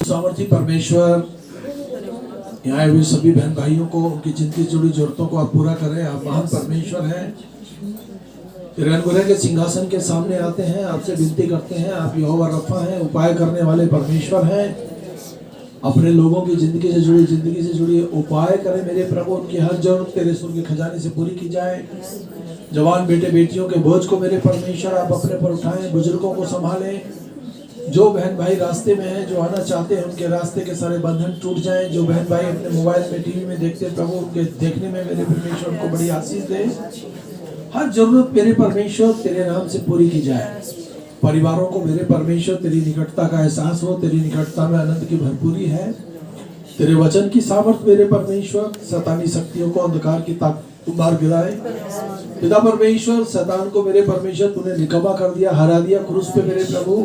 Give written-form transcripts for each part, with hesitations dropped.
सामर्थी परमेश्वर यहाँ आए हुए सभी बहन भाइयों को उनकी जिंदगी से जुड़ी जरूरतों को आप पूरा करें। आप महान परमेश्वर हैं। तेरे अनुग्रह के सिंहासन के सामने आते हैं, आपसे विनती करते हैं। आप यहोवा रफ़ा हैं, उपाय करने वाले परमेश्वर हैं। अपने लोगों की जिंदगी से जुड़ी उपाय करें मेरे प्रभु। उनकी हर जरूरत तेरे स्वर्ग के खजाने से पूरी की जाए। जवान बेटे बेटियों के बोझ को मेरे परमेश्वर आप अपने पर उठाएं। बुजुर्गों को संभालें। जो बहन भाई रास्ते में हैं, जो आना चाहते हैं, उनके रास्ते के सारे बंधन टूट जाएं। जो बहन भाई अपने मोबाइल में, टीवी में देखते हैं, प्रभु उनके देखने में मेरे परमेश्वर उनको बड़ी आशीष दे। हर जरूरत मेरे परमेश्वर तेरे नाम से पूरी की जाए। परिवारों को मेरे परमेश्वर तेरी निकटता का एहसास हो। तेरी निकटता में आनंद की भरपूरी है। तेरे वचन की सामर्थ मेरे परमेश्वर शैतानी शक्तियों को, अंधकार की ताकत मार गिराए। पिता परमेश्वर, शैतान को मेरे परमेश्वर तूने निकम्मा कर दिया, हरा दिया क्रूस पे मेरे प्रभु।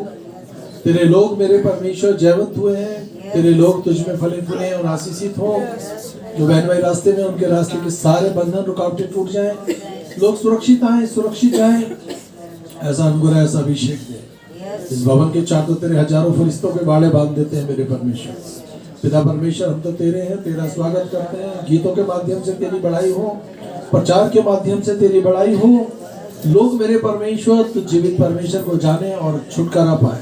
तेरे लोग मेरे परमेश्वर जयवंत हुए हैं। तेरे लोग तुझ में फले फूले और आशीषित हो। जो बहन भाई रास्ते में, उनके रास्ते के सारे बंधन रुकावटें टूट जाएं। लोग सुरक्षित आए, सुरक्षित जाएं। ऐसा अनुग्रह, ऐसा अभिषेक दे। इस भवन के चारों तेरे हजारों फरिश्तों के बाड़े बांध देते हैं मेरे परमेश्वर। पिता परमेश्वर, हम तो तेरे हैं, तेरा स्वागत करते हैं। गीतों के माध्यम से तेरी बड़ाई हो, प्रचार के माध्यम से तेरी बड़ाई हो। लोग मेरे परमेश्वर तुझ जीवित परमेश्वर को जाने और छुटकारा पाए,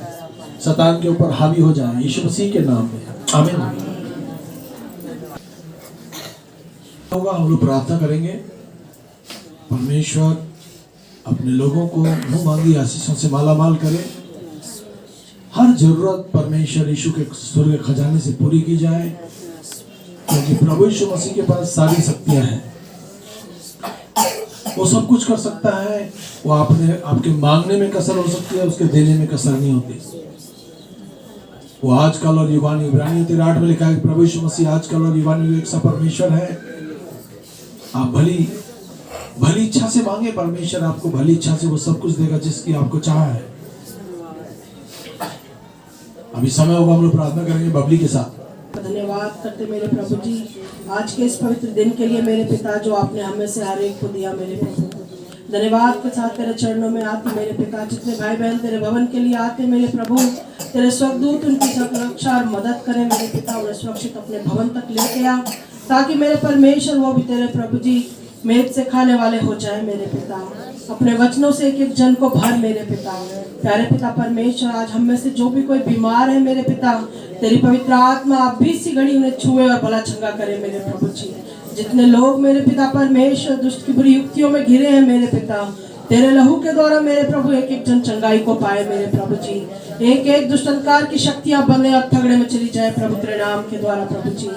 शैतान के ऊपर हावी हो जाए, यीशु मसीह के नाम में आमीन। होगा, हम लोग प्रार्थना करेंगे। परमेश्वर अपने लोगों को मुंह मांगी आशीषों से मालामाल करे। हर जरूरत परमेश्वर यीशु के स्वर्ग खजाने से पूरी की जाए, क्योंकि प्रभु यीशु मसीह के पास सारी शक्तियां हैं। वो सब कुछ कर सकता है। वो आपके मांगने में कसर हो सकती है, उसके देने में कसर नहीं होती। वो आजकल और युवान, इब्रानियों 13:8 में लिखा है कि प्रभु यीशु मसीह आजकल और युवान एक सा परमेश्वर है। आप भली इच्छा से मांगे, परमेश्वर आपको भली इच्छा से वो सब कुछ देगा जिसकी आपको चाह है। अभी समय होगा, हम लोग प्रार्थना करेंगे बबली के साथ। धन्यवाद करते मेरे प्रभु जी, आज के इस पवित्र दिन के लिए मेरे पिता, जो आपने हमें से हर एक को दिया मेरे प्रभु। धन्यवाद के साथ तेरे चरणों में आते मेरे पिता। जितने भाई बहन तेरे भवन के लिए आते मेरे प्रभु, तेरे स्वर्गदूत उनकी सुरक्षा और मदद करें मेरे पिता। उन्हें सुरक्षित अपने भवन तक लेके आ, ताकि मेरे परमेश्वर वो भी तेरे प्रभु जी मेज से खाने वाले हो जाए मेरे पिता। अपने वचनों से एक एक जन को भर मेरे पिता। प्यारे पिता परमेश्वर, आज हम में से जो भी कोई बीमार है मेरे पिता, तेरी पवित्र आत्मा आप भी सी घड़ी उन्हें छुए और भला चंगा करे मेरे प्रभु जी। जितने लोग मेरे पिता परमेश्वर दुष्ट की बुरी युक्तियों में घिरे हैं मेरे पिता, तेरे लहू के द्वारा मेरे प्रभु एक एक जन चंगाई को पाए मेरे प्रभु जी। एक एक दुष्ट अंधकार की शक्तियां बने और थगड़े में चली जाए प्रभु तेरे नाम के द्वारा प्रभु जी।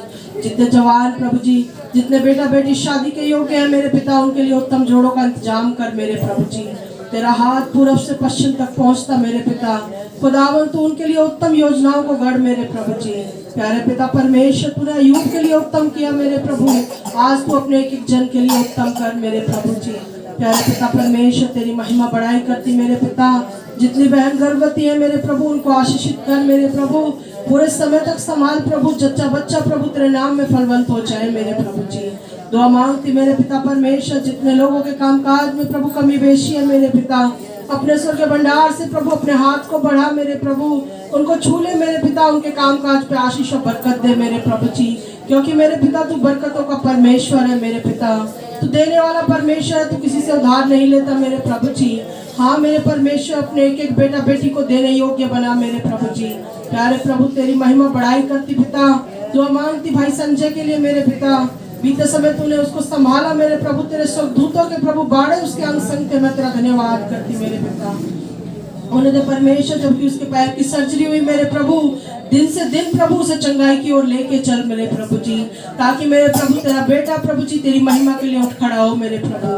जितने जवान प्रभु जी, जितने बेटा बेटी शादी के योग्य है मेरे पिता, उनके लिए उत्तम जोड़ों का इंतजाम कर मेरे प्रभु जी। तेरा हाथ पूरब से पश्चिम तक पहुंचता मेरे पिता। खुदावन तू उनके लिए उत्तम योजनाओं को गढ़ मेरे प्रभु जी। प्यारे पिता परमेश्वर, तूने अय्यूब के लिए उत्तम किया मेरे प्रभु, आज तू अपने एक एक जन के लिए उत्तम कर मेरे प्रभु जी। प्यारे पिता परमेश्वर, तेरी महिमा बढ़ाई करती मेरे पिता। जितनी बहन गर्भवती है मेरे प्रभु, उनको आशीषित कर मेरे प्रभु। पूरे समय तक संभाल प्रभु। जच्चा बच्चा प्रभु तेरे नाम में फलवंत हो जाए मेरे प्रभु जी। दुआ मांगती मेरे पिता परमेश्वर, जितने लोगों के कामकाज में प्रभु कमी बेशी है मेरे पिता, अपने स्वर्ग के भंडार से प्रभु अपने हाथ को बढ़ा मेरे प्रभु। उनको छू ले मेरे पिता, उनके कामकाज पे आशीष और बरकत दे मेरे प्रभु जी। क्योंकि मेरे पिता तू बरकतों का परमेश्वर है मेरे पिता। तू देने वाला परमेश्वर है, तू किसी से उधार नहीं लेता मेरे प्रभु जी। हाँ मेरे परमेश्वर, अपने एक एक बेटा बेटी को देने योग्य बना मेरे प्रभु जी। प्यारे प्रभु, तेरी महिमा बढ़ाई करती पिता। दुआ मांगती भाई संजय के लिए मेरे पिता। बीते समय तूने उसको संभाला मेरे प्रभु। तेरे स्वर्गदूतों के प्रभु बाड़े उसके अंग संग थे। मैं तेरा धन्यवाद करती मेरे पिता। होने दे परमेश्वर, जबकि उसके पैर की सर्जरी हुई मेरे प्रभु, दिन से दिन प्रभु उसे चंगाई की ओर लेके चल मेरे प्रभु जी, ताकि मेरे प्रभु तेरा बेटा प्रभु जी तेरी महिमा के लिए उठ खड़ा हो मेरे प्रभु।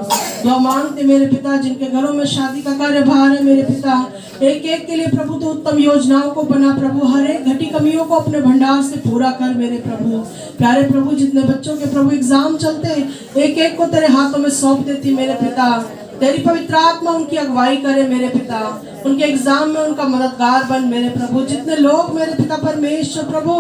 दुआ मांगते मेरे पिता, जिनके घरों में शादी का कार्यभार है मेरे पिता, एक एक के लिए प्रभु तो उत्तम योजनाओं को बना प्रभु। हर एक घटी कमियों को अपने भंडार से पूरा कर मेरे प्रभु। प्यारे प्रभु, जितने बच्चों के प्रभु एग्जाम चलते, एक एक को तेरे हाथों में सौंप देती मेरे पिता। तेरी पवित्र आत्मा उनकी अगुवाई करे मेरे पिता। उनके एग्जाम में उनका मददगार बन मेरे प्रभु। जितने लोग मेरे पिता परमेश्वर प्रभु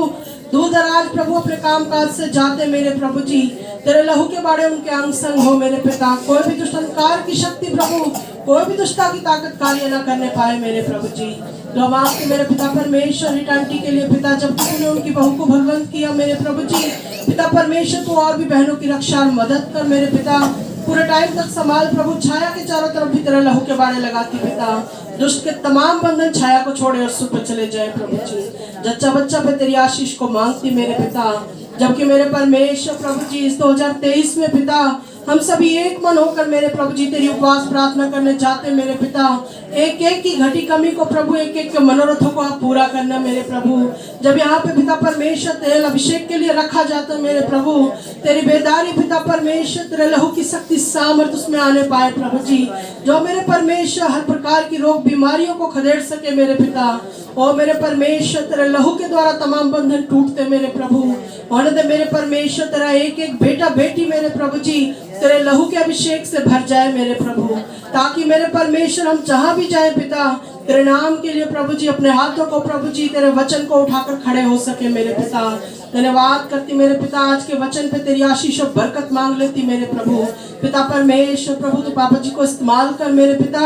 दूर दराज प्रभु अपने काम काज से जाते मेरे प्रभु जी, तेरे लहू के बाड़े उनके अंग संग हो मेरे पिता। कोई भी दुष्ट अंधकार की शक्ति प्रभु, कोई भी दुष्टता की ताकत कार्य न करने पाए मेरे प्रभु जी। जो हम आपके मेरे पिता परमेश्वर रिटांटी के लिए पिता जब तूने उनकी बहू को भगवंत किया मेरे प्रभु जी, पिता परमेश्वर तू और भी बहनों की रक्षा और मदद कर मेरे पिता, पूरे टाइम तक संभाल प्रभु, छाया के चारों तरफ भी तेरे लहू के बाड़े लगाती पिता, दुष्ट के तमाम बंधन छाया को छोड़े और सुख पर चले जाए प्रभु जी। जच्चा बच्चा पे तेरी आशीष को मांगती मेरे पिता, जबकि मेरे परमेश्वर प्रभु जी इस 2023 में पिता हम सभी एक मन होकर मेरे प्रभु जी तेरी उपवास प्रार्थना करने जाते मेरे पिता, एक एक की घटी कमी को प्रभु, एक एक के मनोरथों को आप पूरा करना मेरे प्रभु। जब यहाँ पे पिता परमेश्वर तेल अभिषेक के लिए रखा जाता मेरे प्रभु, तेरी बेदारी पिता परमेश्वर तेरे लहू की शक्ति सामर्थ उसमें आने पाए प्रभु जी, जो मेरे परमेश्वर हर प्रकार की रोग बीमारियों को खदेड़ सके मेरे पिता। ओ मेरे परमेश्वर तेरे लहू के द्वारा तमाम बंधन टूटते मेरे प्रभु, होने दे मेरे परमेश्वर तेरा एक एक बेटा बेटी मेरे प्रभु जी तेरे लहू के अभिषेक से भर जाए मेरे प्रभु, ताकि मेरे परमेश्वर हम जहाँ भी जाए पिता तेरे नाम के लिए प्रभु जी अपने हाथों को प्रभु जी तेरे वचन को उठाकर खड़े हो सके मेरे पिता। धन्यवाद करती मेरे पिता, आज के वचन पे तेरी आशीष और बरकत मांग लेती मेरे प्रभु। पिता परमेश्वर प्रभु तो पापा जी को इस्तेमाल कर मेरे पिता,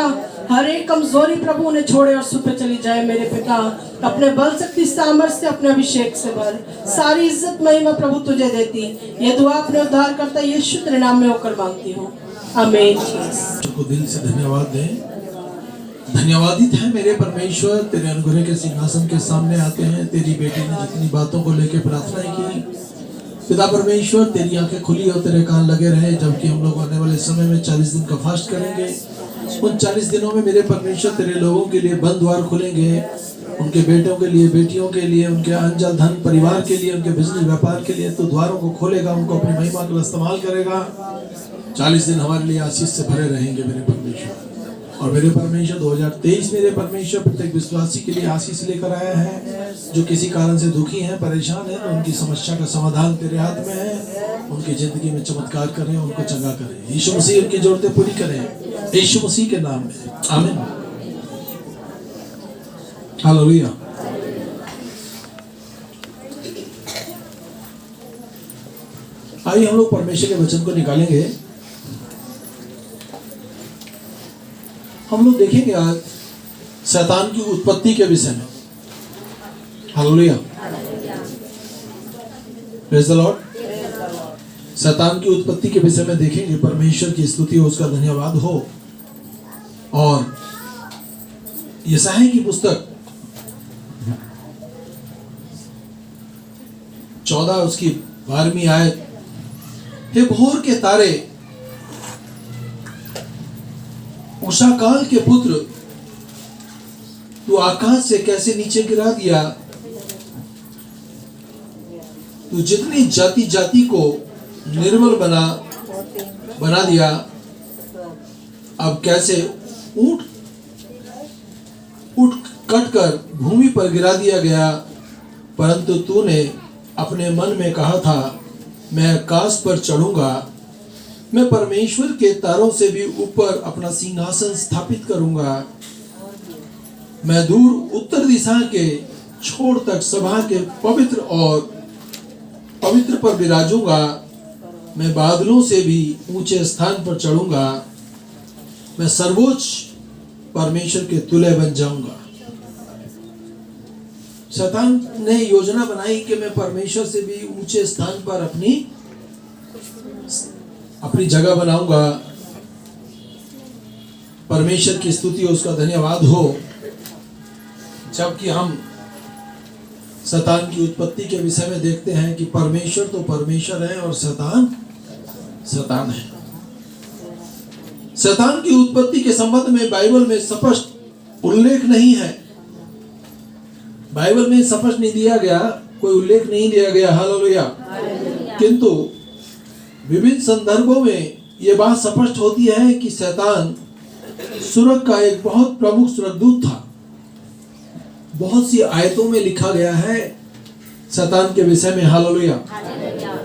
हर एक कमजोरी प्रभु उन्हें छोड़े और सुख पे चली जाए मेरे पिता, अपने बल शक्ति सामर्थ्य से अपने अभिषेक से भर, सारी इज्जत महिमा प्रभु तुझे देती, ये दुआ अपने उद्धार करता यीशु तेरे नाम में होकर मांगती हूँ, आमीन। को दिल से धन्यवाद दें। धन्यवादित है मेरे परमेश्वर, तेरे अनुग्रह के सिंहासन के सामने आते हैं। तेरी बेटी ने जितनी बातों को लेकर प्रार्थना की पिता परमेश्वर, तेरी आंखें खुली और तेरे कान लगे रहे, जबकि हम लोग आने वाले समय में 40 दिन का फास्ट करेंगे। उन 40 दिनों में मेरे परमेश्वर तेरे लोगों के लिए बंद द्वार खुलेंगे, उनके बेटों के लिए, बेटियों के लिए, उनके अंजल धन परिवार के लिए, उनके बिजनेस व्यापार के लिए तो द्वारों को खोलेगा, उनको अपनी महिमा के लिए इस्तेमाल करेगा। 40 दिन हमारे लिए आशीष से भरे रहेंगे मेरे परमेश्वर। और मेरे परमेश्वर 2023 मेरे परमेश्वर प्रत्येक विश्वासी के लिए आशीष लेकर आया है। जो किसी कारण से दुखी हैं, परेशान हैं, तो उनकी समस्या का समाधान तेरे हाथ में है। उनकी जिंदगी में चमत्कार करें, उनको चंगा करें। यीशु मसीह उनकी जरूरतें पूरी करें, यीशु मसीह के नाम में, आमीन। हालेलुया। आइए हम लोग परमेश्वर के वचन को निकालेंगे। हम लोग देखेंगे आज शैतान की उत्पत्ति के विषय में। Hallelujah, praise the Lord. शैतान की उत्पत्ति के विषय में देखेंगे। परमेश्वर की स्तुति हो, उसका धन्यवाद हो। और यशायाह की पुस्तक 14 उसकी 12वीं आयत, हे भोर के तारे, उषा काल के पुत्र, तू आकाश से कैसे नीचे गिरा दिया। तू जितनी जाति जाति को निर्मल बना दिया, अब कैसे ऊंट कट कर भूमि पर गिरा दिया गया। परंतु तूने अपने मन में कहा था, मैं आकाश पर चढ़ूंगा, मैं परमेश्वर के तारों से भी ऊपर अपना सिंहासन स्थापित करूंगा। मैं दूर उत्तर दिशा के छोर तक सभा के पवित्र पर विराजूंगा। मैं बादलों से भी ऊंचे स्थान पर चढ़ूंगा। मैं सर्वोच्च परमेश्वर के तुल्य बन जाऊंगा। शैतान ने योजना बनाई कि मैं परमेश्वर से भी ऊंचे स्थान पर अपनी जगह बनाऊंगा। परमेश्वर की स्तुति हो, उसका धन्यवाद हो। जबकि हम शैतान की उत्पत्ति के विषय में देखते हैं कि परमेश्वर तो परमेश्वर है और शैतान है। शैतान की उत्पत्ति के संबंध में बाइबल में स्पष्ट उल्लेख नहीं है। बाइबल में स्पष्ट नहीं दिया गया, कोई उल्लेख नहीं दिया गया। हालेलुया। किंतु विभिन्न संदर्भों में यह बात स्पष्ट होती है कि शैतान सुरग का एक बहुत प्रमुख सुरगदूत था। बहुत सी आयतों में लिखा गया है शैतान के विषय में। हालेलुया।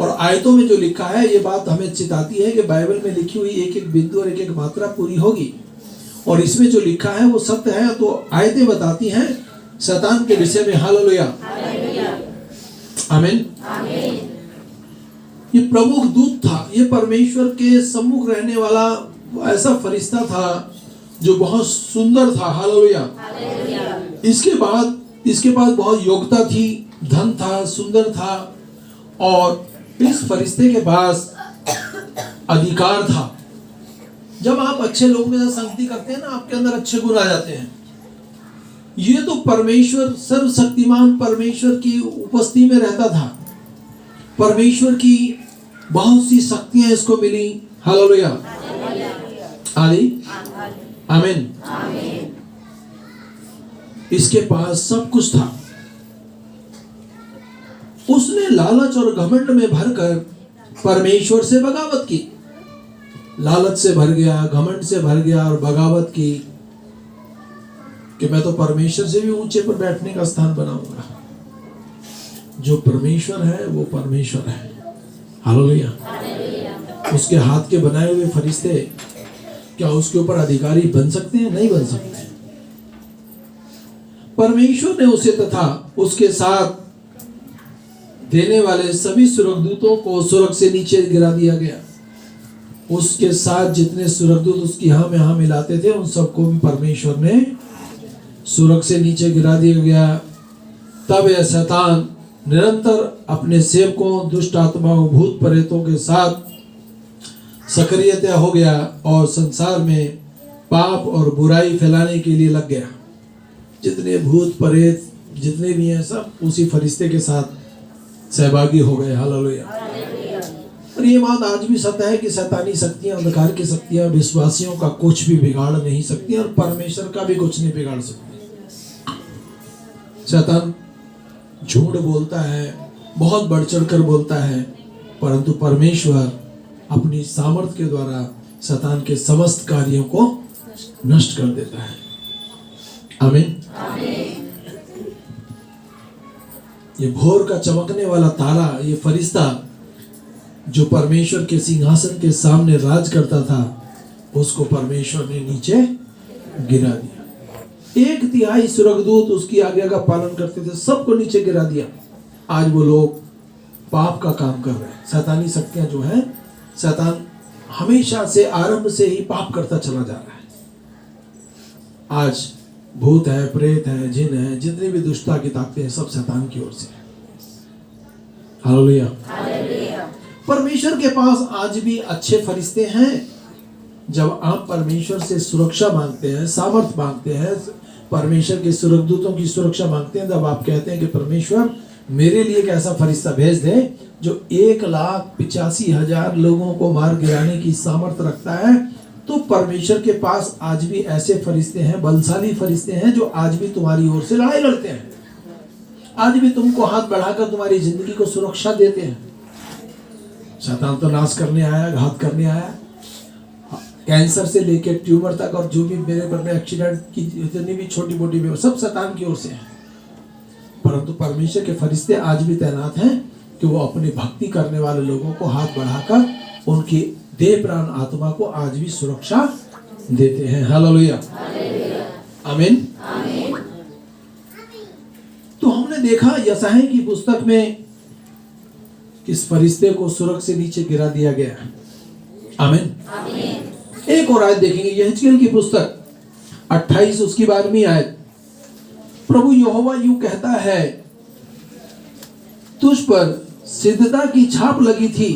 और आयतों में जो लिखा है, ये बात हमें चिताती है कि बाइबल में लिखी हुई एक एक बिंदु और एक एक मात्रा पूरी होगी। और इसमें जो लिखा है वो सत्य है। तो आयतें बताती हैं शैतान के विषय में। हालेलुया, आमीन। ये प्रमुख दूत था, ये परमेश्वर के सम्मुख रहने वाला ऐसा फरिश्ता था जो बहुत सुंदर था। हालेलुया। इसके पास बहुत योग्यता थी, धन था, सुंदर था, और इस फरिश्ते के पास अधिकार था। जब आप अच्छे लोगों के साथ संगति करते हैं ना, आपके अंदर अच्छे गुण आ जाते हैं। ये तो परमेश्वर, सर्वशक्तिमान परमेश्वर की उपस्थिति में रहता था। परमेश्वर की बहुत सी शक्तियां इसको मिली। हालेलुया, आमीन। इसके पास सब कुछ था। उसने लालच और घमंड में भरकर परमेश्वर से बगावत की। लालच से भर गया, घमंड से भर गया और बगावत की कि मैं तो परमेश्वर से भी ऊंचे पर बैठने का स्थान बनाऊंगा। जो परमेश्वर है वो परमेश्वर है। हालेलुया। उसके हाथ के बनाए हुए फरिश्ते क्या उसके ऊपर अधिकारी बन सकते हैं? नहीं बन सकते। परमेश्वर ने उसे तथा उसके साथ देने वाले सभी सुरगदूतों को स्वर्ग से नीचे गिरा दिया गया। उसके साथ जितने सुरगदूत उसकी हाँ में हाँ मिलाते थे, उन सबको भी परमेश्वर ने स्वर्ग से नीचे गिरा दिया गया। तब यह शैतान निरंतर अपने सेवकों, दुष्ट आत्माओं, भूत प्रेतों के साथ सक्रियता हो गया और संसार में पाप और बुराई फैलाने के लिए लग गया। जितने भूत प्रेत जितने भी हैं, सब उसी फरिश्ते के साथ सहभागी हो गए। हालेलुया। और ये बात आज भी सत्य है कि शैतानी शक्तियां, अंधकार की शक्तियां विश्वासियों का कुछ भी बिगाड़ नहीं सकती और परमेश्वर का भी कुछ नहीं बिगाड़ सकती। शैतान झूठ बोलता है, बहुत बढ़ चढ़कर बोलता है, परंतु परमेश्वर अपनी सामर्थ के द्वारा शैतान के समस्त कार्यों को नष्ट कर देता है। आमीन। ये भोर का चमकने वाला तारा, ये फरिश्ता जो परमेश्वर के सिंहासन के सामने राज करता था, उसको परमेश्वर ने नीचे गिरा दिया। 1/3 सुरगदूत उसकी आज्ञा का पालन करते थे, सबको नीचे गिरा दिया। आज वो लोग पाप का काम कर रहे हैं। शैतानी शक्तियां जो है, शैतान हमेशा से आरंभ से ही पाप करता चला जा रहा है। आज भूत है, प्रेत है, जिन है, जितनी भी दुष्टता की ताकतें हैं, सब शैतान की ओर से। हालेलुया। परमेश्वर के पास आज भी अच्छे फरिश्ते हैं। जब आप परमेश्वर से सुरक्षा मांगते हैं, सामर्थ मांगते हैं, परमेश्वर के सुरगदूतों की सुरक्षा मांगते हैं, जब आप कहते हैं कि परमेश्वर मेरे लिए एक ऐसा फरिश्ता भेज दे जो 1,85,000 लोगों को मार गिराने की सामर्थ रखता है, तो परमेश्वर के पास आज भी ऐसे फरिश्ते हैं, बलशाली फरिश्ते हैं, जो आज भी तुम्हारी ओर से लड़ाई लड़ते हैं। आज भी तुमको हाथ बढ़ाकर तुम्हारी जिंदगी को सुरक्षा देते हैं। शैतान तो नाश करने आया, घात करने आया, कैंसर से लेकर ट्यूमर तक, और जो भी मेरे घर में एक्सीडेंट की जितनी भी छोटी मोटी भी, सब शैतान की ओर से है। परंतु परमेश्वर के फरिश्ते आज भी तैनात हैं कि वो अपनी भक्ति करने वाले लोगों को हाथ बढ़ाकर उनकी देह प्राण आत्मा को आज भी सुरक्षा देते हैं। हालेलुया, आमीन। तो हमने देखा यशायाह की पुस्तक में किस फरिश्ते को स्वर्ग से नीचे गिरा दिया गया। आमीन। एक और आयत देखेंगे, यहेजकेल की पुस्तक 28 उसकी 12वीं आयत। प्रभु यहोवा यूं कहता है, तुझ पर सिद्धता की छाप लगी थी,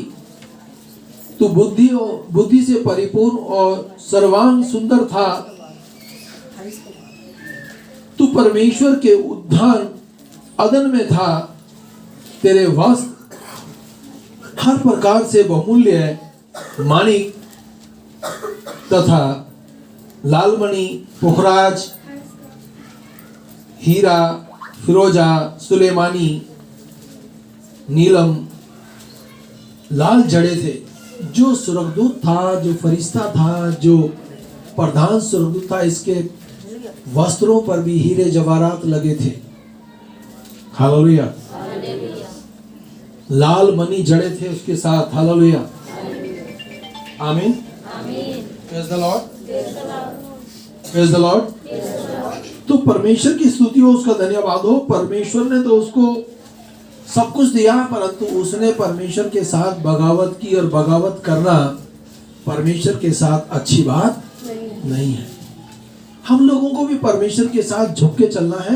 तू बुद्धि से परिपूर्ण और सर्वांग सुंदर था, तू परमेश्वर के उद्यान अदन में था, तेरे वस्त्र हर प्रकार से बहुमूल्य माणिक तथा लालमणि, पुखराज, हीरा, फिरोजा, सुलेमानी, नीलम, लाल जड़े थे। जो सुरगदूत था, जो फरिश्ता था, जो प्रधान सुरगदूत था, इसके वस्त्रों पर भी हीरे जवाहरात लगे थे। हालेलुया। लाल मणि जड़े थे उसके साथ। हालेलुया, आमीन। Praise the Lord, praise the Lord. तो परमेश्वर की स्तुति हो, उसका धन्यवाद हो। परमेश्वर ने तो उसको सब कुछ दिया, परंतु उसने परमेश्वर के साथ बगावत की, और बगावत करना परमेश्वर के साथ अच्छी बात नहीं है। हम लोगों को भी परमेश्वर के साथ झुक के चलना है।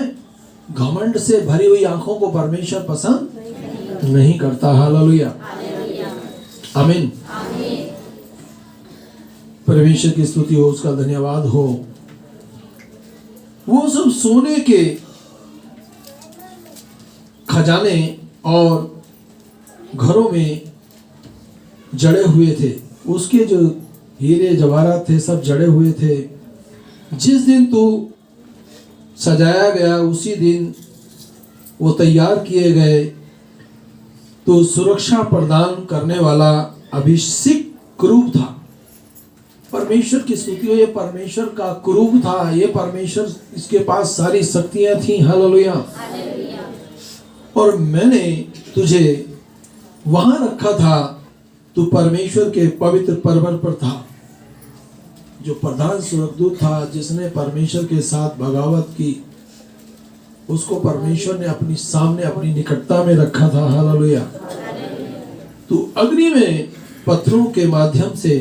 घमंड से भरी हुई आंखों को परमेश्वर पसंद नहीं करता। हालेलुया, आमीन। परमेश्वर की स्तुति हो, उसका धन्यवाद हो। वो सब सोने के खजाने और घरों में जड़े हुए थे, उसके जो हीरे जवाहरात थे सब जड़े हुए थे। जिस दिन तू सजाया गया उसी दिन वो तैयार किए गए। तो सुरक्षा प्रदान करने वाला अभिषेक क्रूब था। परमेश्वर की स्तुति हो, ये परमेश्वर का क्रूब था, ये परमेश्वर, इसके पास सारी शक्तियां थी। हालेलुया। और मैंने तुझे वहां रखा था, तू परमेश्वर के पवित्र पर्वत पर था। जो प्रधान स्वर्गदूत था जिसने परमेश्वर के साथ बगावत की, उसको परमेश्वर ने अपनी सामने अपनी निकटता में रखा था। हालेलुया। तू अग्नि में पत्थरों के माध्यम से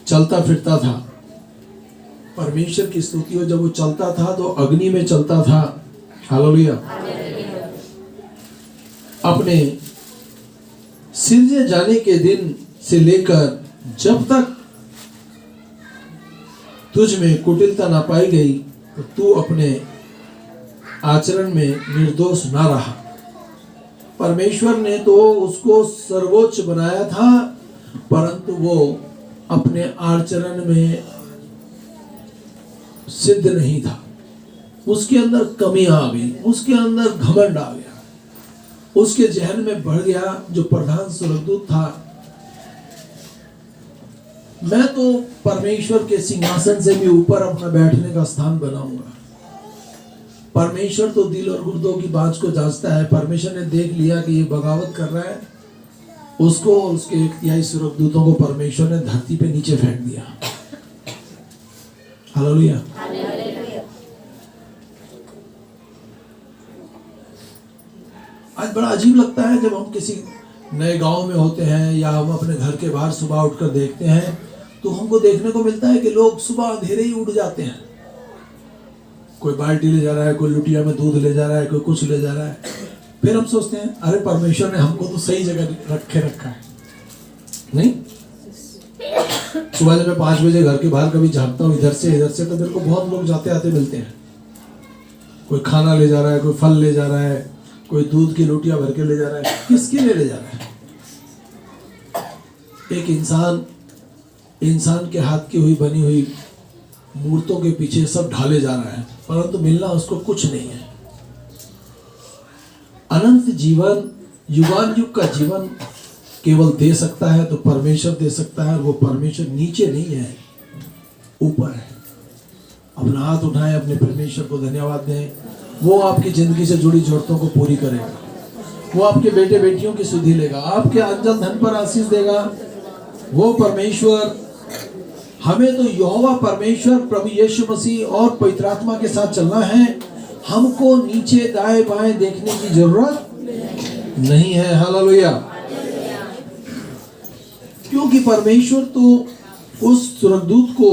चलता फिरता था। परमेश्वर की स्तुति हो, जब वो चलता था तो अग्नि में चलता था। हालेलुया। अपने सिरजे जाने के दिन से लेकर जब तक तुझ में कुटिलता ना पाई गई, तो तू अपने आचरण में निर्दोष ना रहा। परमेश्वर ने तो उसको सर्वोच्च बनाया था, परंतु वो अपने आचरण में सिद्ध नहीं था। उसके अंदर कमी आ गई, उसके अंदर घमंड आ गया, उसके जहन में बढ़ गया। जो प्रधान स्वर्गदूत था, मैं तो परमेश्वर के सिंहासन से भी ऊपर अपना बैठने का स्थान बनाऊंगा। परमेश्वर तो दिल और गुर्दों की बात को जांचता है। परमेश्वर ने देख लिया कि ये बगावत कर रहा है, उसको उसके 1/3 स्वर्गदूतों को परमेश्वर ने धरती पे नीचे फेंक दिया। हालेलुया। आज बड़ा अजीब लगता है जब हम किसी नए गांव में होते हैं या हम अपने घर के बाहर सुबह उठकर देखते हैं, तो हमको देखने को मिलता है कि लोग सुबह अंधेरे ही उठ जाते हैं। कोई बाल्टी ले जा रहा है, कोई लुटिया में दूध ले जा रहा है, कोई कुछ ले जा रहा है। फिर हम सोचते हैं, अरे परमेश्वर ने हमको तो सही जगह रखा है। नहीं, सुबह जब मैं 5 बजे घर के बाहर कभी झाँकता हूँ इधर से, तो मेरे को बहुत लोग जाते आते मिलते हैं। कोई खाना ले जा रहा है, कोई फल ले जा रहा है, कोई दूध की लोटियां भर के ले जा रहा है। किसके लिए ले जा रहा है? एक इंसान के हाथ की हुई बनी हुई मूर्तों के पीछे सब ढाले जा रहा है, परंतु मिलना उसको कुछ नहीं है। अनंत जीवन, युगान युग का जीवन केवल दे सकता है तो परमेश्वर दे सकता है। वो परमेश्वर नीचे नहीं है, ऊपर है। अपना हाथ उठाएं, अपने परमेश्वर को धन्यवाद दें। वो आपकी जिंदगी से जुड़ी जरूरतों को पूरी करेगा। वो आपके बेटे बेटियों की सुधि लेगा, आपके अंजल धन पर आशीष देगा। वो परमेश्वर, हमें तो यहोवा परमेश्वर प्रभु यीशु मसीह और पवित्र आत्मा के साथ चलना है। हमको नीचे दाएं बाएं देखने की जरूरत नहीं है। हालेलुया। क्योंकि परमेश्वर तो उस स्वर्गदूत को,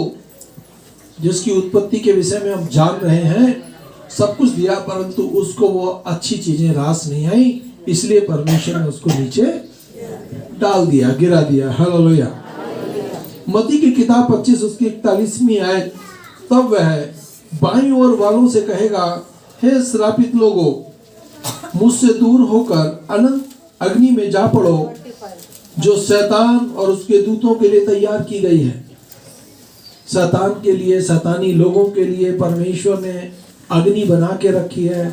जिसकी उत्पत्ति के विषय में हम जान रहे हैं, सब कुछ दिया, परंतु उसको वो अच्छी चीजें रास नहीं आई, इसलिए परमेश्वर ने उसको नीचे डाल दिया, गिरा दिया। हालेलुया। मत्ती की किताब 25 उसकी 41वीं आयत, तब वह बाईं ओर वालों से कहेगा, हे श्रापित लोगों, मुझसे दूर होकर अनंत अग्नि में जा पड़ो, जो शैतान और उसके दूतों के लिए तैयार की गई है। शैतान के लिए, शैतानी लोगों के लिए परमेश्वर ने अग्नि बना के रखी है।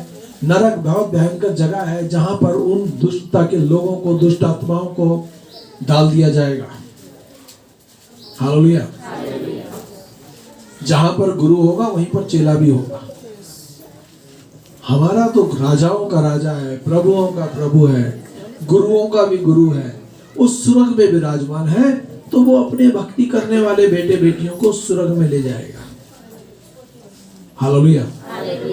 नरक बहुत भयंकर जगह है जहां पर उन दुष्टता के लोगों को, दुष्ट आत्माओं को डाल दिया जाएगा। हालेलुया। जहां पर गुरु होगा वहीं पर चेला भी होगा। हमारा तो राजाओं का राजा है, प्रभुओं का प्रभु है, गुरुओं का भी गुरु है, उस सुरग में विराजमान है। तो वो अपने भक्ति करने वाले बेटे बेटियों को सुरग में ले जाएगा। हालेलुया।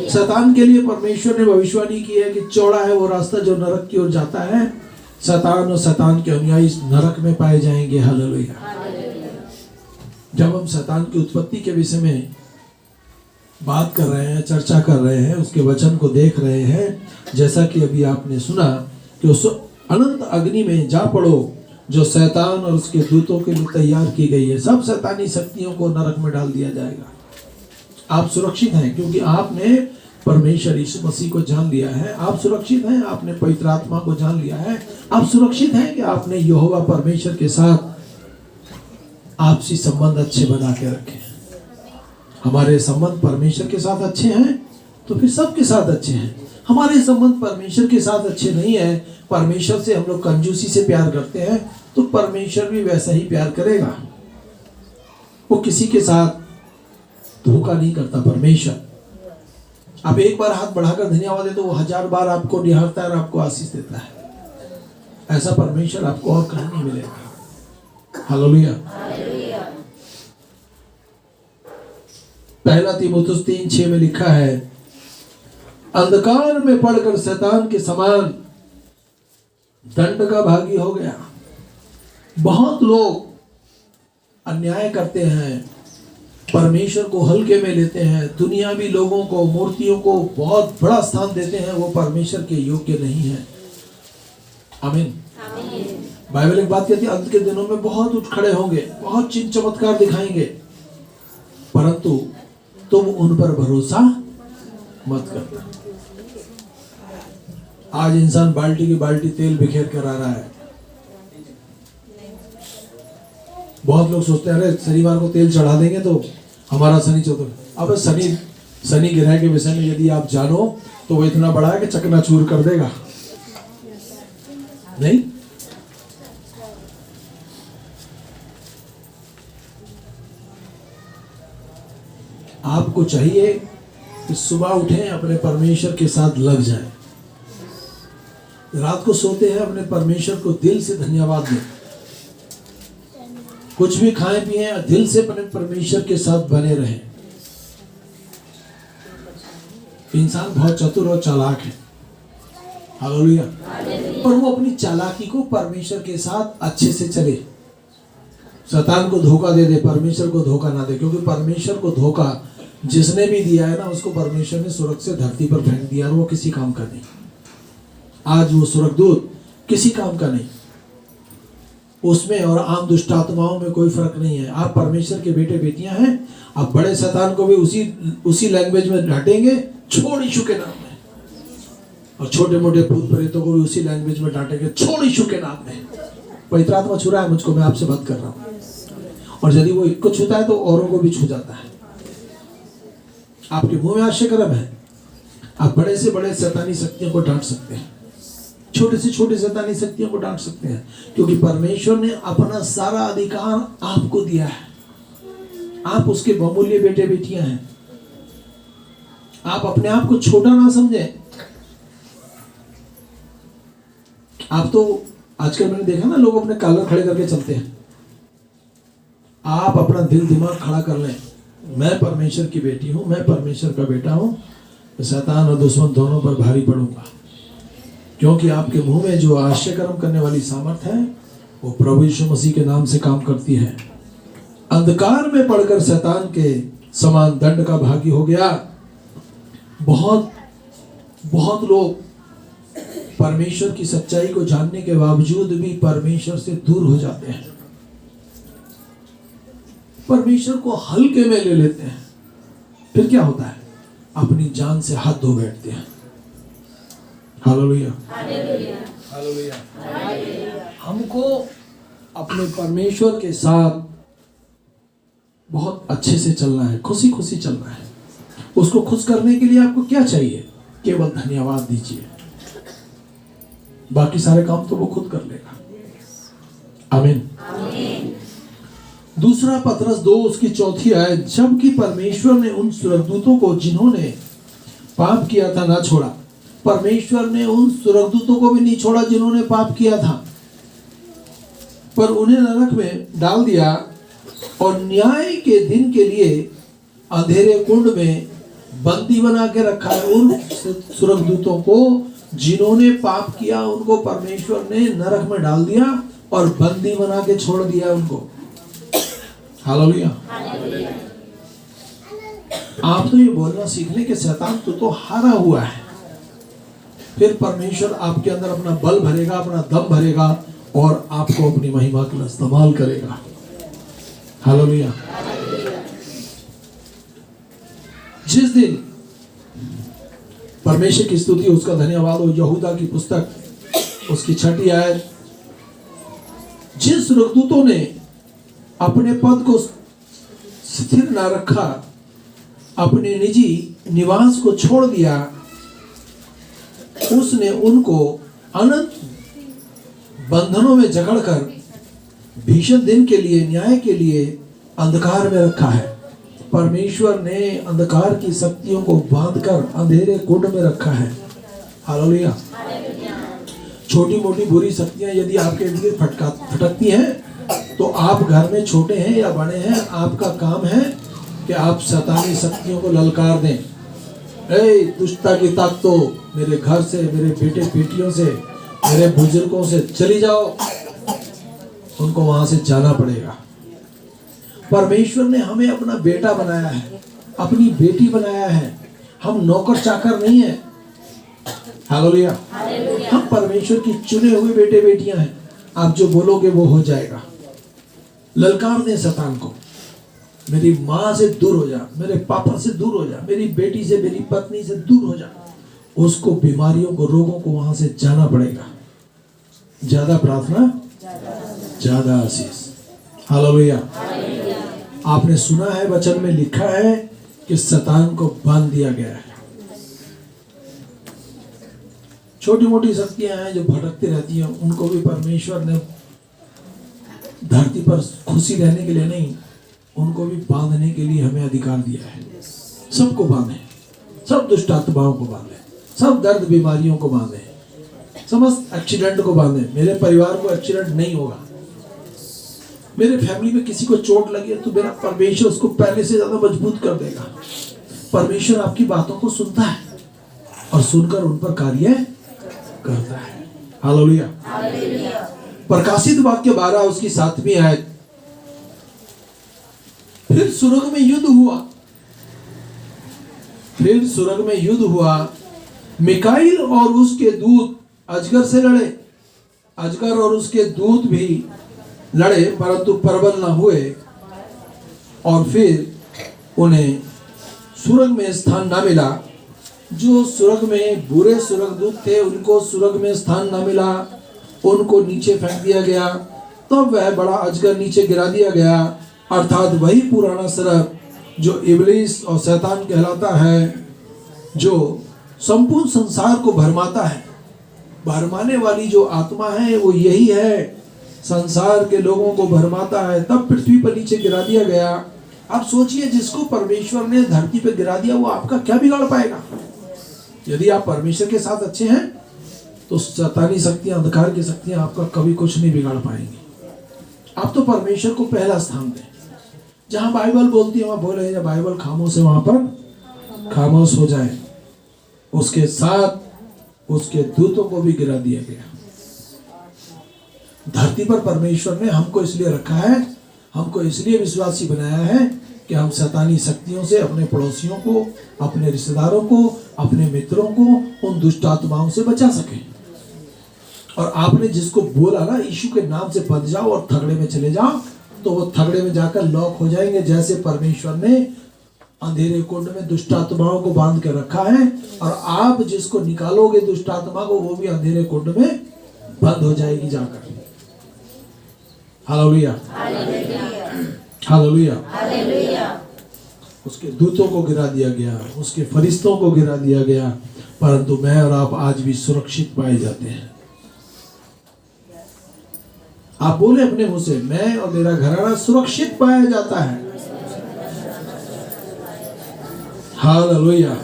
शैतान के लिए परमेश्वर ने भविष्यवाणी की है कि चौड़ा है वो रास्ता जो नरक की ओर जाता है, शैतान और शैतान के अनुयायी नरक में पाए जाएंगे। हालेलुया। जब हम शैतान की उत्पत्ति के विषय में बात कर रहे हैं, चर्चा कर रहे हैं, उसके वचन को देख रहे हैं। जैसा कि अभी आपने सुना कि उस अनंत अग्नि में जा पड़ो जो शैतान और उसके दूतों के लिए तैयार की गई है। सब शैतानी शक्तियों को नरक में डाल दिया जाएगा। आप सुरक्षित हैं क्योंकि आपने परमेश्वर यीशु मसीह को जान लिया है। आप सुरक्षित हैं, आपने पवित्र आत्मा को जान लिया है। आप सुरक्षित हैं कि आपने यहोवा परमेश्वर के साथ आपसी संबंध अच्छे बना के रखे। हमारे संबंध परमेश्वर के साथ अच्छे हैं तो फिर सबके साथ अच्छे हैं। हमारे संबंध परमेश्वर के साथ अच्छे नहीं है, परमेश्वर से हम लोग कंजूसी से प्यार करते हैं, तो परमेश्वर भी वैसा ही प्यार करेगा। वो किसी के साथ धोखा नहीं करता परमेश्वर। आप एक बार हाथ बढ़ाकर धन्यवाद दे तो वो 1000 बार आपको निहारता है और आपको आशीष देता है। ऐसा परमेश्वर आपको और कहीं नहीं मिलेगा। हालेलुया। पहला तीमुथियुस 3:6 में लिखा है, अंधकार में पड़कर शैतान के समान दंड का भागी हो गया। बहुत लोग अन्याय करते हैं, परमेश्वर को हल्के में लेते हैं, दुनियावी लोगों को, मूर्तियों को बहुत बड़ा स्थान देते हैं। वो परमेश्वर के योग्य नहीं है। आमीन। बाइबल एक बात कहती है, अंत के दिनों में बहुत उठ खड़े होंगे, बहुत चिन्ह चमत्कार दिखाएंगे, परंतु तुम उन पर भरोसा मत करना। आज इंसान बाल्टी की बाल्टी तेल बिखेर कर आ रहा है। बहुत लोग सोचते हैं, अरे शनिवार को तेल चढ़ा देंगे तो हमारा शनि चौथा। अब शनि ग्रह के विषय में यदि आप जानो तो वो इतना बड़ा है कि चकनाचूर कर देगा। नहीं, आपको चाहिए कि सुबह उठें, अपने परमेश्वर के साथ लग जाएं। रात को सोते हैं, अपने परमेश्वर को दिल से धन्यवाद दें। कुछ भी खाएं पिएं, दिल से अपने परमेश्वर के साथ बने रहें। इंसान बहुत चतुर और चालाक है। हालेलुया। पर वो अपनी चालाकी को परमेश्वर के साथ अच्छे से चले, शैतान को धोखा दे दे, परमेश्वर को धोखा ना दे। क्योंकि परमेश्वर को धोखा जिसने भी दिया है ना, उसको परमेश्वर ने सुरक्षित धरती पर फेंक दिया और वो किसी काम का नहीं। आज वो स्वर्गदूत किसी काम का नहीं, उसमें और आम दुष्ट आत्माओं में कोई फर्क नहीं है। आप परमेश्वर के बेटे बेटियां हैं। आप बड़े शैतान को भी उसी लैंग्वेज में डांटेंगे, छोड़ यीशु के नाम में, और छोटे मोटे भूत प्रेतों को भी उसी लैंग्वेज में डांटेंगे, छोड़ यीशु के नाम में। पवित्र आत्मा छू रहा है मुझको, मैं आपसे बात कर रहा हूँ। और यदि वो एक को छूता है तो औरों को भी छू जाता है। आपके मुंह में आश्चर्य है। आप बड़े से बड़े शैतानी शक्तियों को डांट सकते हैं, छोटे से छोटे शैतानी शक्तियों को डांट सकते हैं, क्योंकि परमेश्वर ने अपना सारा अधिकार आपको दिया है। आप उसके बहुमूल्य बेटे बेटियां हैं। आप अपने आप को छोटा ना समझें। आप तो आजकल मैंने देखा ना, लोग अपने कॉलर खड़े करके चलते हैं। आप अपना दिल दिमाग खड़ा कर लें, मैं परमेश्वर की बेटी हूं, मैं परमेश्वर का बेटा हूं, शैतान और दुश्मन दोनों पर भारी पड़ूंगा। क्योंकि आपके मुंह में जो आश्चर्य करने वाली सामर्थ है वो प्रभु यीशु मसीह के नाम से काम करती है। अंधकार में पड़कर शैतान के समान दंड का भागी हो गया। बहुत लोग परमेश्वर की सच्चाई को जानने के बावजूद भी परमेश्वर से दूर हो जाते हैं, परमेश्वर को हल्के में ले लेते हैं। फिर क्या होता है? अपनी जान से हाथ धो बैठते हैं। Hallelujah, hallelujah. हमको अपने परमेश्वर के साथ बहुत अच्छे से चलना है, खुशी खुशी चलना है। उसको खुश करने के लिए आपको क्या चाहिए? केवल धन्यवाद दीजिए, बाकी सारे काम तो वो खुद कर लेगा। आमीन। दूसरा पतरस 2 उसकी 4 आयत, जबकि परमेश्वर ने उन स्वर्गदूतों को जिन्होंने पाप किया था ना छोड़ा। परमेश्वर ने उन स्वर्गदूतों को भी नहीं छोड़ा जिन्होंने पाप किया था, पर उन्हें नरक में डाल दिया और न्याय के दिन के लिए अंधेरे कुंड में बंदी बना के रखा है। उन स्वर्गदूतों को जिन्होंने पाप किया उनको परमेश्वर ने नरक में डाल दिया और बंदी बना के छोड़ दिया उनको। हालेलुया। आप तो ये बोलना सीख लें कि शैतान तो हारा हुआ है। फिर परमेश्वर आपके अंदर अपना बल भरेगा, अपना दम भरेगा और आपको अपनी महिमा के लिए इस्तेमाल करेगा। हालेलुया। जिस दिन परमेश्वर की स्तुति, उसका धन्यवाद हो, यहूदा की पुस्तक उसकी 6ठी आयत, जिन स्वर्गदूतों ने अपने पद को स्थिर न रखा, अपने निजी निवास को छोड़ दिया, उसने उनको अनंत बंधनों में जकड़कर भीषण दिन के लिए, न्याय के लिए अंधकार में रखा है। परमेश्वर ने अंधकार की शक्तियों को बांधकर अंधेरे कुंड में रखा है। हालेलुया। छोटी मोटी बुरी शक्तियां यदि आपके लिए फटकती हैं, तो आप घर में छोटे हैं या बड़े हैं, आपका काम है कि आप शैतानी शक्तियों को ललकार दें। ए दुष्टता की ताकतों, मेरे घर से, मेरे बेटे बेटियों से, मेरे बुजुर्गों से चली जाओ। उनको वहां से जाना पड़ेगा। परमेश्वर ने हमें अपना बेटा बनाया है, अपनी बेटी बनाया है। हम नौकर चाकर नहीं है। हालेलुया। हम परमेश्वर की चुने हुए बेटे बेटियां हैं। आप जो बोलोगे वो हो जाएगा। ललकार दें शैतान को, मेरी माँ से दूर हो जा, मेरे पापा से दूर हो जा, मेरी बेटी से, मेरी पत्नी से दूर हो जा। उसको बीमारियों को, रोगों को वहां से जाना पड़ेगा। ज्यादा प्रार्थना, ज्यादा आशीष। हालेलुया। आपने सुना है, वचन में लिखा है कि शैतान को बांध दिया गया है। छोटी मोटी शक्तियां हैं जो भटकती रहती हैं, उनको भी परमेश्वर ने धरती पर खुशी रहने के लिए नहीं, उनको भी बांधने के लिए हमें अधिकार दिया है। सबको बांधे, सब दुष्ट आत्माओं को बांधे, सब दर्द बीमारियों को बांधे, समस्त एक्सीडेंट को बांधे। मेरे परिवार को एक्सीडेंट नहीं होगा। मेरे फैमिली में किसी को चोट लगी है तो मेरा परमेश्वर उसको पहले से ज्यादा मजबूत कर देगा। परमेश्वर आपकी बातों को सुनता है और सुनकर उन पर कार्य करता है। हालेलुया। प्रकाशित वाक्य 12 उसकी 7वीं आयत, फिर सुरग में युद्ध हुआ, फिर सुरग में युद्ध हुआ। मिकाईल और उसके दूत अजगर से लड़े। अजगर और उसके दूत भी लड़े, परंतु प्रबल न हुए। और फिर उन्हें सुरग में स्थान न मिला। जो सुरग में बुरे सुरगदूत थे, उनको सुरग में स्थान न मिला, उनको नीचे फेंक दिया गया। तब वह बड़ा अजगर नीचे गिरा दिया गया, अर्थात वही पुराना सुरग जो इब्लीस और शैतान कहलाता है, जो संपूर्ण संसार को भरमाता है। भरमाने वाली जो आत्मा है वो यही है, संसार के लोगों को भरमाता है। तब पृथ्वी पर नीचे गिरा दिया गया। आप सोचिए, जिसको परमेश्वर ने धरती पर गिरा दिया वो आपका क्या बिगाड़ पाएगा? यदि आप परमेश्वर के साथ अच्छे हैं तो शैतानी शक्तियां, अंधकार की शक्तियां आपका कभी कुछ नहीं बिगाड़ पाएंगी। आप तो परमेश्वर को पहला स्थान दें। जहां बाइबल बोलती है वहां बोले, जब बाइबल खामोश है वहां पर खामोश हो जाए। उसके साथ उसके दूतों को भी गिरा दिया गया। धरती पर परमेश्वर ने हमको इसलिए रखा है, हमको इसलिए विश्वासी बनाया है कि हम शैतानी शक्तियों से, अपने पड़ोसियों को, अपने रिश्तेदारों को, अपने मित्रों को उन दुष्ट आत्माओं से बचा सके। और आपने जिसको बोला ना, यीशु के नाम से बंध जाओ और थगड़े में चले जाओ, तो वो थगड़े में जाकर लॉक हो जाएंगे। जैसे परमेश्वर ने अंधेरे कुंड में दुष्ट आत्माओं को बांध के रखा है, और आप जिसको निकालोगे दुष्ट आत्मा को, वो भी अंधेरे कुंड में बंद हो जाएगी जाकर। हालेलुया। हालेलुया। उसके दूतों को गिरा दिया गया, उसके फरिश्तों को गिरा दिया गया, परंतु मैं और आप आज भी सुरक्षित पाए जाते हैं। आप बोले अपने मुंह से, मैं और मेरा घराना सुरक्षित पाया जाता है। हालेलुया।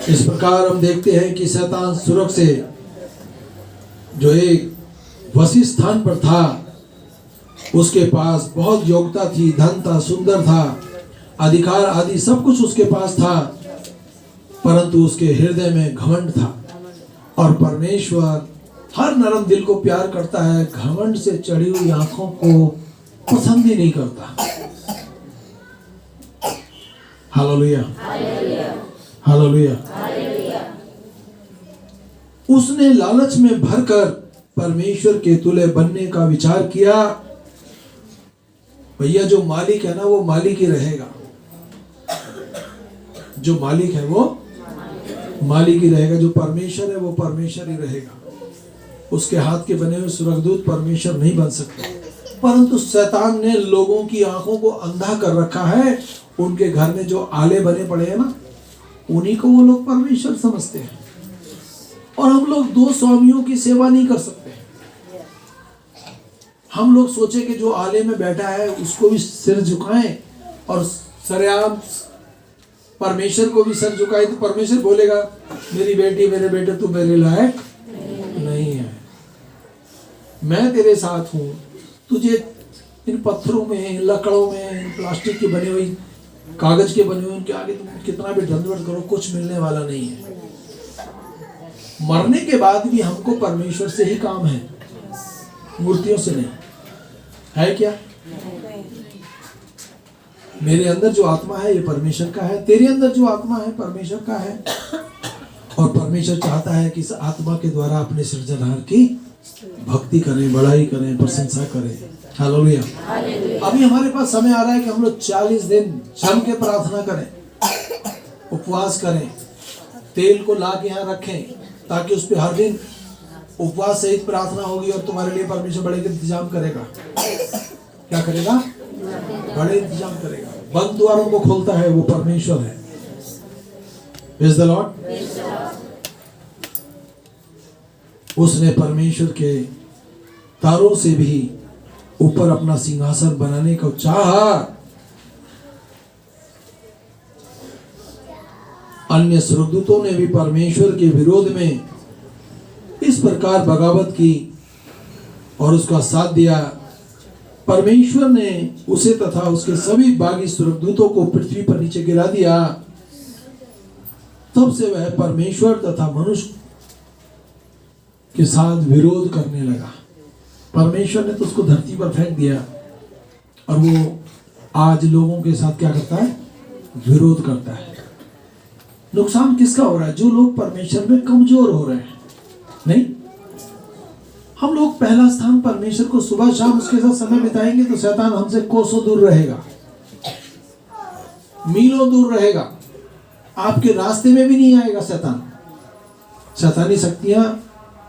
इस प्रकार हम देखते हैं कि शैतान सुरग से, जो एक वसी स्थान पर था, उसके पास बहुत योग्यता थी, धन था, सुंदर था, अधिकार आदि सब कुछ उसके पास था, परंतु उसके हृदय में घमंड था। और परमेश्वर हर नरम दिल को प्यार करता है, घमंड से चढ़ी हुई आंखों को पसंद ही नहीं करता। Hallelujah, hallelujah. उसने लालच में भरकर परमेश्वर के तुल्य बनने का विचार किया। भैया जो मालिक है ना वो मालिक ही रहेगा, जो मालिक है वो मालिक ही रहेगा, जो परमेश्वर है वो परमेश्वर ही रहेगा। उसके हाथ के बने हुए स्वर्गदूत परमेश्वर नहीं बन सकते। परंतु शैतान ने लोगों की आंखों को अंधा कर रखा है। उनके घर में जो आले बने पड़े हैं ना, उन्हीं को वो लोग परमेश्वर समझते हैं। और हम लोग दो स्वामियों की सेवा नहीं कर सकते। हम लोग सोचे कि जो आले में बैठा है उसको भी सिर झुकाएं और सरेआम परमेश्वर को भी सर झुकाए, तो परमेश्वर बोलेगा मेरी बेटी मेरे बेटे तू मेरे लायक नहीं है, मैं तेरे साथ हूं, तुझे इन पत्थरों में, इन लकड़ों में, इन प्लास्टिक की बनी हुई, कागज के बने हुए उनके आगे तुम कितना भी दंडवत करो कुछ मिलने वाला नहीं है। मरने के बाद भी हमको परमेश्वर से ही काम है, मूर्तियों से नहीं है। क्या मेरे अंदर जो आत्मा है ये परमेश्वर का है, तेरे अंदर जो आत्मा है परमेश्वर का है। और परमेश्वर चाहता है कि इस आत्मा के द्वारा अपने सृजनहार की भक्ति करें, बड़ाई करें, प्रशंसा करें। हालेलुया। अभी हमारे पास समय आ रहा है कि हम लोग 40 दिन जम के प्रार्थना करें, उपवास करें, तेल को ला के यहाँ रखें ताकि उस पर हर दिन उपवास सहित प्रार्थना होगी और तुम्हारे लिए परमेश्वर बड़े इंतजाम करेगा। क्या करेगा? बड़े इंतजाम करेगा। बंद द्वारों को खोलता है वो परमेश्वर है। Praise the Lord. उसने परमेश्वर के तारों से भी ऊपर अपना सिंहासन बनाने को चाहा। अन्य स्वर्गदूतों ने भी परमेश्वर के विरोध में इस प्रकार बगावत की और उसका साथ दिया। परमेश्वर ने उसे तथा उसके सभी बागी स्वर्गदूतों को पृथ्वी पर नीचे गिरा दिया। तब से वह परमेश्वर तथा मनुष्य के साथ विरोध करने लगा। परमेश्वर ने तो उसको धरती पर फेंक दिया और वो आज लोगों के साथ क्या करता है? विरोध करता है। नुकसान किसका हो रहा है? जो लोग परमेश्वर में कमजोर हो रहे हैं। नहीं, हम लोग पहला स्थान परमेश्वर को सुबह शाम उसके साथ समय बिताएंगे तो शैतान हमसे कोसों दूर रहेगा, मीलों दूर रहेगा, आपके रास्ते में भी नहीं आएगा शैतान। शैतानी शक्तियां,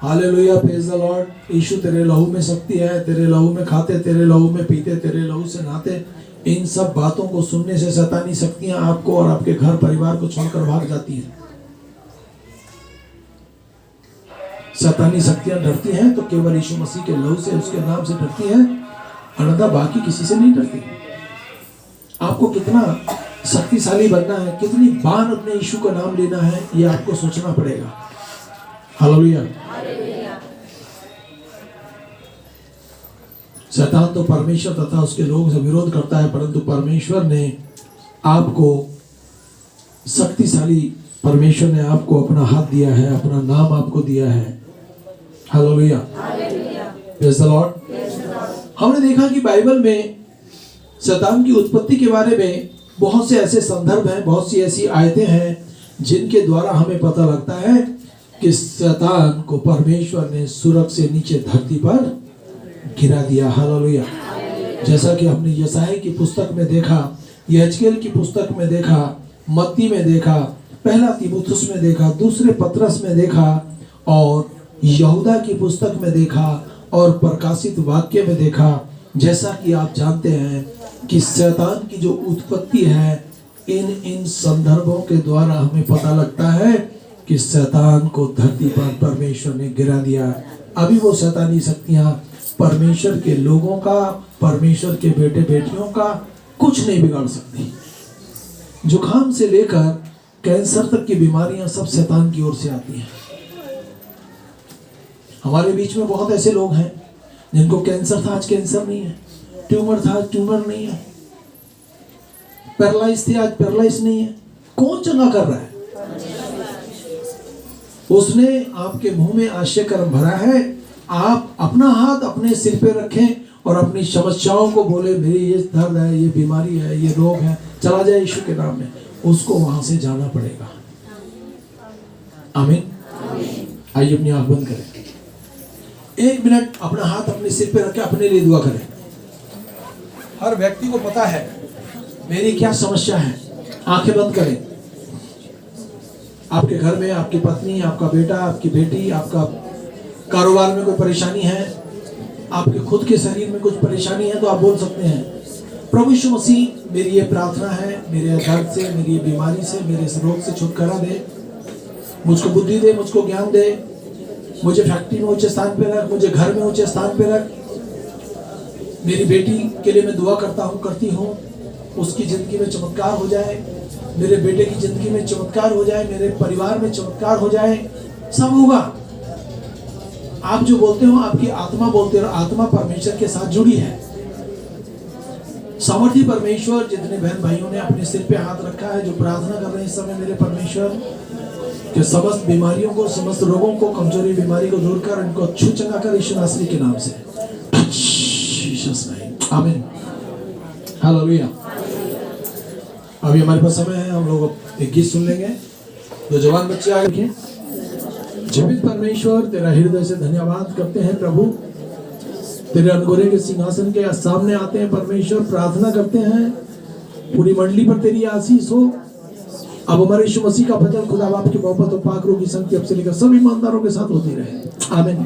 हालेलुया, प्रेज़ द लॉर्ड, यीशु तेरे लहू में शक्ति है, तेरे लहू में खाते, तेरे लहू में पीते, तेरे लहू से नहाते। इन सब बातों को सुनने से शैतानी शक्तियां आपको और आपके घर परिवार को छोड़कर भाग जाती हैं। शैतानी शक्तियां डरती हैं तो केवल यीशु मसीह के लहू से, उसके नाम से डरती हैं, अन्यथा बाकी किसी से नहीं डरती। आपको कितना शक्तिशाली बनना है, कितनी बार अपने यीशु का नाम लेना है, ये आपको सोचना पड़ेगा। हालेलुया। शैतान तो परमेश्वर तथा उसके लोगों से विरोध करता है, परंतु परमेश्वर ने आपको शक्तिशाली, परमेश्वर ने आपको अपना हाथ दिया है, अपना नाम आपको दिया है। Hallelujah, praise the Lord. हमने देखा कि बाइबल में शैतान की उत्पत्ति के बारे में बहुत से ऐसे संदर्भ हैं, बहुत सी ऐसी आयतें हैं जिनके द्वारा हमें पता लगता है कि शैतान को परमेश्वर ने स्वर्ग से नीचे धरती पर गिरा दिया। हालेलुया। जैसा कि हमने यशायाह की पुस्तक में देखा, यहेजकेल की पुस्तक में देखा, मत्ती में देखा, पहला तीमुथियुस में देखा, दूसरे पत्रस में देखा और यहूदा की पुस्तक में देखा और प्रकाशित वाक्य में देखा। जैसा कि आप जानते हैं कि शैतान की जो उत्पत्ति है, इन संदर्भों के द्वारा हमें पता लगता है कि शैतान को धरती पर परमेश्वर ने गिरा दिया। अभी वो शैतानी शक्तियां परमेश्वर के लोगों का, परमेश्वर के बेटे बेटियों का कुछ नहीं बिगाड़ सकती। जुकाम से लेकर कैंसर तक की बीमारियां सब शैतान की ओर से आती हैं। हमारे बीच में बहुत ऐसे लोग हैं जिनको कैंसर था, आज कैंसर नहीं है, ट्यूमर था, आज ट्यूमर नहीं है, पैरालाइज थे, आज पैरालाइज नहीं है। कौन चंगा कर रहा है? उसने आपके मुंह में आश्चर्य कर्म भरा है। आप अपना हाथ अपने सिर पे रखें और अपनी समस्याओं को बोले, मेरी ये दर्द है, ये बीमारी है, ये रोग है, चला जाए यीशु के नाम में। उसको वहां से जाना पड़ेगा। आमीन। आइए अपनी आंख बंद करें। 1 मिनट अपना हाथ अपने सिर पे रख के अपने लिए दुआ करें। हर व्यक्ति को पता है मेरी क्या समस्या है। आंखें बंद करें। आपके घर में आपकी पत्नी, आपका बेटा, आपकी बेटी, आपका कारोबार में कोई परेशानी है, आपके खुद के शरीर में कुछ परेशानी है, तो आप बोल सकते हैं, प्रभु यीशु मसीह, मेरी ये प्रार्थना है, मेरे दर्द से, मेरी ये बीमारी से, मेरे इस रोग से छुटकारा दे, मुझको बुद्धि दे, मुझको ज्ञान दे, मुझे फैक्ट्री में ऊंचे स्थान पे रख, मुझे घर में ऊंचे स्थान पे रख। मेरी बेटी के लिए मैं दुआ करती हूँ, उसकी जिंदगी में चमत्कार हो जाए, मेरे बेटे की जिंदगी में चमत्कार हो जाए, मेरे परिवार में चमत्कार हो जाए। सब होगा। आप जो बोलते हो आपकी आत्मा बोलते हो, आत्मा परमेश्वर के साथ जुड़ी है। सामर्थी परमेश्वर, जितने बहन भाइयों ने अपने सिर पे हाथ रखा है, जो प्रार्थना कर रहे हैं इस समय, मेरे परमेश्वर के समस्त बीमारियों को, समस्त रोगों को, कमजोरी बीमारी को दूर कर, इनको छू चंगा कर यीशु नासरी के नाम से। आमीन। हालेलुया। अभी हमारे पास समय है, हम लोग एक गीत सुन लेंगे। तो जवान बच्चे आगे रखिए। जीवित परमेश्वर, तेरा हृदय से धन्यवाद करते हैं प्रभु। तेरे अनुग्रह के सिंहासन के सामने आते हैं परमेश्वर, प्रार्थना करते हैं पूरी मंडली पर तेरी आशीष हो। अब हमारे यीशु मसीह का भजन खुदा बाप की मोहब्बत और पाक रूह की संगति अब से लेकर सभी ईमानदारों के साथ होती रहे। आमीन।